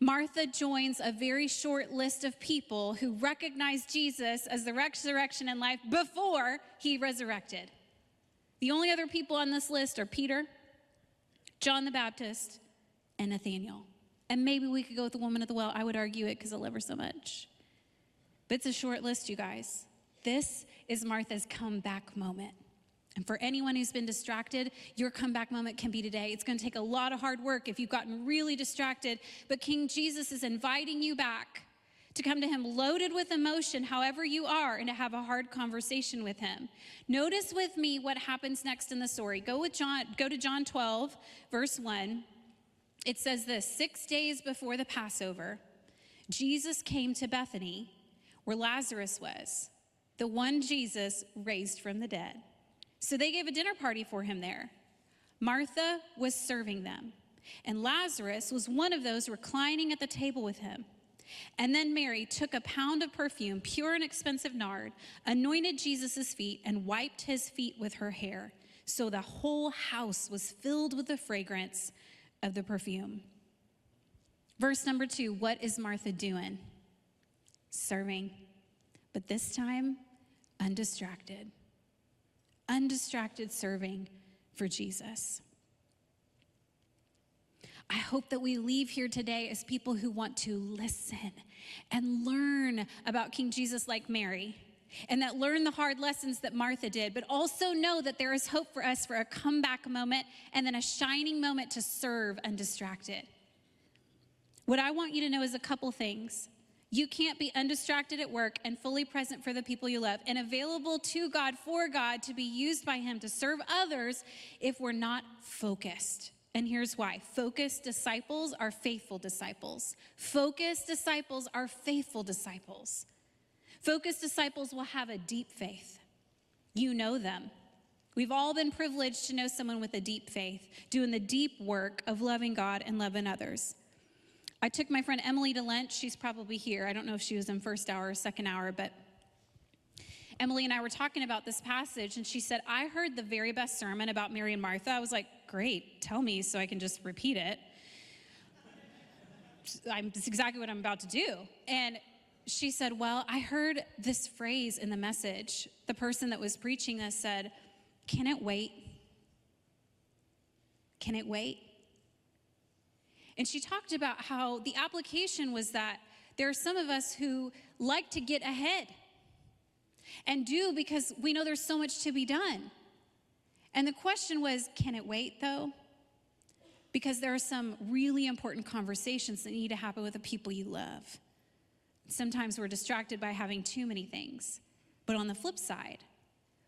Martha joins a very short list of people who recognized Jesus as the resurrection and life before he resurrected. The only other people on this list are Peter, John the Baptist, and Nathaniel. And maybe we could go with the woman at the well. I would argue it because I love her so much. But it's a short list, you guys. This is Martha's comeback moment. And for anyone who's been distracted, your comeback moment can be today. It's going to take a lot of hard work if you've gotten really distracted. But King Jesus is inviting you back to come to him loaded with emotion, however you are, and to have a hard conversation with him. Notice with me what happens next in the story. Go to John 12, verse 1. It says this: 6 days before the Passover, Jesus came to Bethany, where Lazarus was, the one Jesus raised from the dead. So they gave a dinner party for him there. Martha was serving them, and Lazarus was one of those reclining at the table with him. And then Mary took a pound of perfume, pure and expensive nard, anointed Jesus' feet, and wiped his feet with her hair. So the whole house was filled with the fragrance of the perfume. Verse number 2, what is Martha doing? Serving, but this time undistracted. Undistracted serving for Jesus. I hope that we leave here today as people who want to listen and learn about King Jesus like Mary, and that learn the hard lessons that Martha did, but also know that there is hope for us for a comeback moment and then a shining moment to serve undistracted. What I want you to know is a couple things. You can't be undistracted at work and fully present for the people you love and available to God, for God, to be used by him to serve others if we're not focused. And here's why. Focused disciples are faithful disciples. Focused disciples are faithful disciples. Focused disciples will have a deep faith. You know them. We've all been privileged to know someone with a deep faith, doing the deep work of loving God and loving others. I took my friend Emily to lunch. She's probably here. I don't know if she was in first hour or second hour, but Emily and I were talking about this passage, and she said, I heard the very best sermon about Mary and Martha. I was like, great, tell me so I can just repeat it. It's exactly what I'm about to do. And she said, well, I heard this phrase in the message. The person that was preaching this said, can it wait? Can it wait? And she talked about how the application was that there are some of us who like to get ahead and do because we know there's so much to be done. And the question was, can it wait though? Because there are some really important conversations that need to happen with the people you love. Sometimes we're distracted by having too many things. But on the flip side,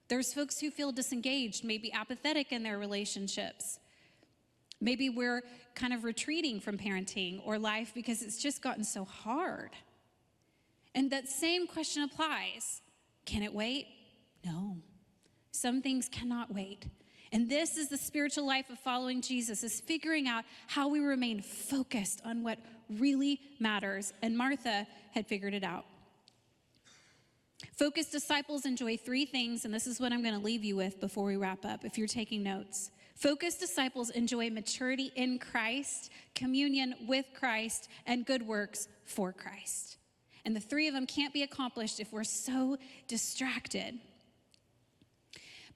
there's folks who feel disengaged, maybe apathetic in their relationships. Maybe we're kind of retreating from parenting or life because it's just gotten so hard. And that same question applies. Can it wait? No. Some things cannot wait. And this is the spiritual life of following Jesus, is figuring out how we remain focused on what really matters. And Martha had figured it out. Focused disciples enjoy 3 things, and this is what I'm going to leave you with before we wrap up, if you're taking notes. Focused disciples enjoy maturity in Christ, communion with Christ, and good works for Christ. And the 3 of them can't be accomplished if we're so distracted.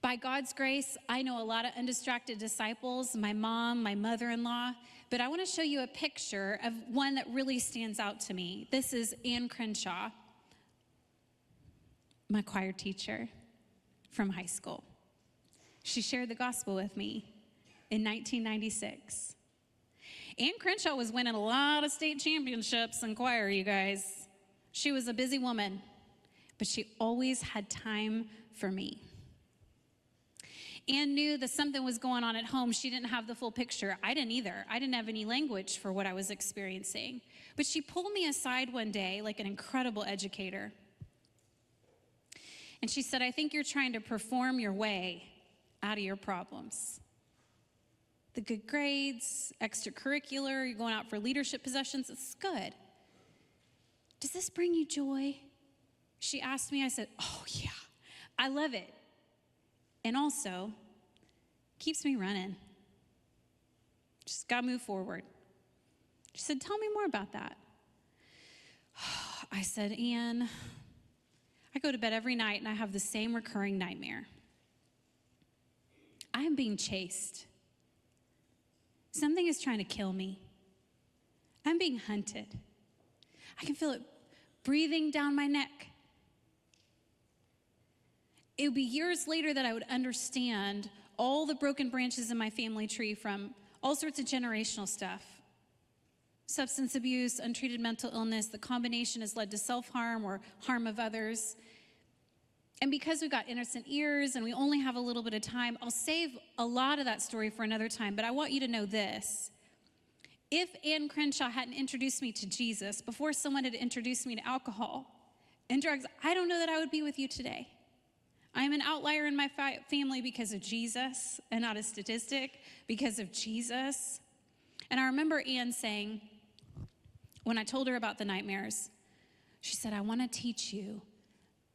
By God's grace, I know a lot of undistracted disciples, my mom, my mother-in-law, but I want to show you a picture of one that really stands out to me. This is Ann Crenshaw, my choir teacher from high school. She shared the gospel with me in 1996. Ann Crenshaw was winning a lot of state championships in choir, you guys. She was a busy woman, but she always had time for me. Ann knew that something was going on at home. She didn't have the full picture. I didn't either. I didn't have any language for what I was experiencing. But she pulled me aside one day like an incredible educator. And she said, I think you're trying to perform your way out of your problems. The good grades, extracurricular, you're going out for leadership positions, it's good. Does this bring you joy? She asked me, I said, oh yeah, I love it. And also, keeps me running. Just gotta move forward. She said, tell me more about that. I said, Ann, I go to bed every night and I have the same recurring nightmare. I am being chased. Something is trying to kill me. I'm being hunted. I can feel it breathing down my neck. It would be years later that I would understand all the broken branches in my family tree from all sorts of generational stuff. Substance abuse, untreated mental illness, the combination has led to self-harm or harm of others. And because we've got innocent ears and we only have a little bit of time, I'll save a lot of that story for another time, but I want you to know this. If Ann Crenshaw hadn't introduced me to Jesus before someone had introduced me to alcohol and drugs, I don't know that I would be with you today. I'm an outlier in my family because of Jesus and not a statistic, because of Jesus. And I remember Ann saying, when I told her about the nightmares, she said, I want to teach you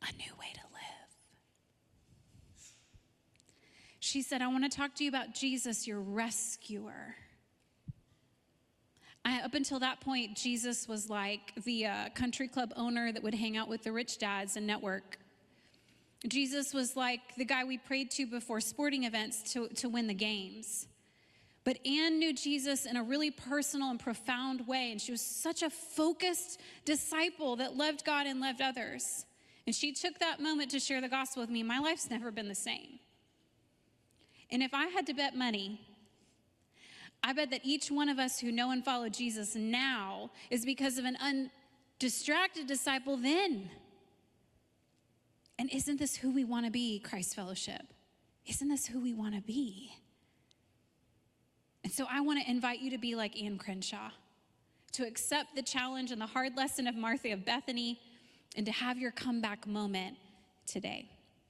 a new way to live. She said, I want to talk to you about Jesus, your rescuer. Up until that point, Jesus was like the country club owner that would hang out with the rich dads and network. Jesus was like the guy we prayed to before sporting events to win the games. But Ann knew Jesus in a really personal and profound way, and she was such a focused disciple that loved God and loved others. And she took that moment to share the gospel with me. My life's never been the same. And if I had to bet money, I bet that each one of us who know and follow Jesus now is because of an undistracted disciple then. And isn't this who we want to be, Christ Fellowship? Isn't this who we want to be? And so I want to invite you to be like Ann Crenshaw, to accept the challenge and the hard lesson of Martha of Bethany, and to have your comeback moment today.